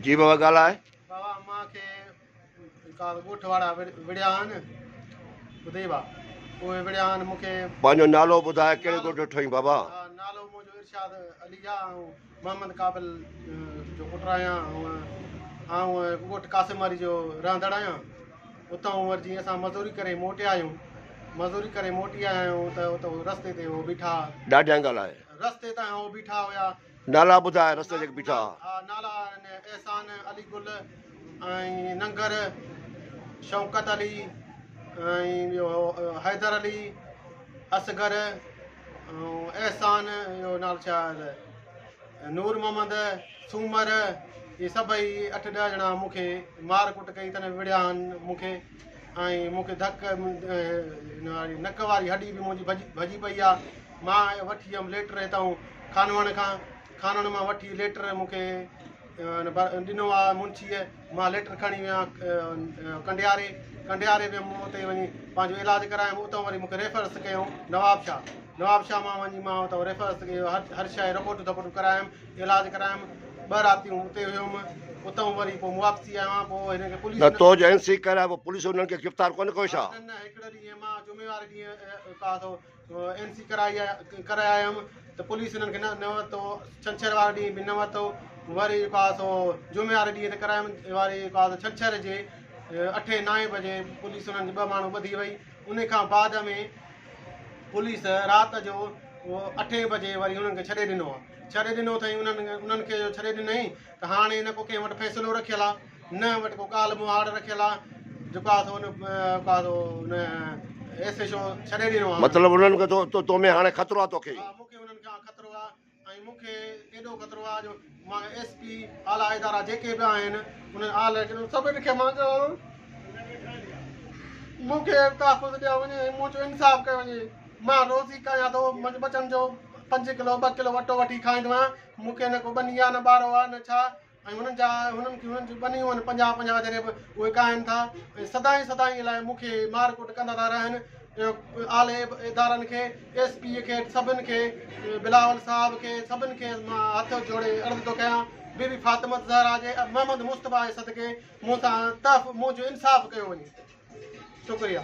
जी बाबा ॻाल्हाए। बाबा मूंखे ॻोठ वारा विड़िया आहिनि ॿुधे बा उहे विड़िया आहिनि मूंखे पंहिंजो नालो ॿुधाए कहिड़े ॻोठ ठही बाबा? नालो मुंहिंजो इरशाद अली आहे ऐं मोहम्मद काबिल जो पुटु आहियां ऐं ॻोठ कासिम वारी जो रहंदड़ आहियां। उतां वरी जीअं असां मज़दूरी करे मोटिया आहियूं त उतां रस्ते ते उहो बीठा ॾाढियां ॻाल्हाए रस्ते तां उहो बीठा हुया। नाला ॿुधाए रस्ते ते बीठा। नाला एहसान अली गुल ऐं नंगर शौकत अली ऐं ॿियो हैदर अली असगर एहसान इहो नालो छा नूर मोहम्मद सूमर इहे सभई 8-10 ॼणा मूंखे मार कुट कई अथनि विड़िया आहिनि मूंखे ऐं मूंखे धक नक वारी हॾी बि मुंहिंजी भॼी पई आहे। मां वठी वियुमि लेटर हितां खानवण मां वठी लेटर मूंखे ॾिनो आहे मुंशीअ। मां लेटर खणी विया कंडियारे वियुमि उते वञी पंहिंजो इलाजु करायुमि। उतां वरी मूंखे रेफरेंस कयूं नवाब शाह मां वञी मां उतां रेफरेंस कयो हर शइ रिपोर्टूं करायुमि इलाजु करायुमि। 2 रातियूं उते हुयुमि। उतां वरी पोइ वापसी आहियां। पोइ हिनखे पुलिस तो जो एनसी कराए पोइ पुलिस उन्हनि खे गिरफ़्तार कोन कयो छा? न हिकिड़े ॾींहुं मां जुमेवारे ॾींहुं एनसी कराए आयुमि त पुलिस हिननि खे न वरितो। छंछरु वारे ॾींहुं बि न वरितो। वरी जुमे वारे ॾींहं ते करायुमि वरी छंछर जे 8-9 बजे पुलिस हुननि 2 माण्हू ॿधी वई। उन खां बाद में पुलिस राति जो 8 बजे वरी हुननि खे छॾे ॾिनो अथई। उन्हनि खे छॾे ॾिनई त हाणे न को कंहिं वटि फ़ैसिलो रखियलु आहे न वटि को काल मुहाड़ रखियलु आहे जेको आहे SHO छॾे ॾिनो आहे। मतिलबु उन्हनि खे तो में हाणे ख़तरो आहे तोखे? मूंखे उन्हनि खां ख़तरो आहे ऐं मूंखे एॾो ख़तरो आहे जो मां SP आला इदारा जेके बि आहिनि उन्हनि सभिनि खे मां चवां मूंखे तहफ़ुज़ ॾिया वञे मुंहिंजो इंसाफ़ कयो वञे। मां रोज़ी कयां थो मुंहिंजे बचनि जो 5 किलो 2 किलो अटो वठी खाईंदो आहियां। मूंखे न को बनी आहे न ॿारो आहे न छा ऐं हुननि जूं बनियूं आहिनि 50-50 जॾहिं बि उहे काइनि था ऐं सदाईं लाइ मूंखे मार कुट कंदा था रहनि। आले इदारनि खे SP खे सभिनि खे बिलावल साहब खे सभिनि खे मां हथ जोड़े अर्ज़ु थो कयां बीबी फातिमा ज़हरा जे मोहम्मद मुस्तफ़ा जे सदके मूंसां मुंहिंजो इंसाफ़ कयो वञे। शुक्रिया।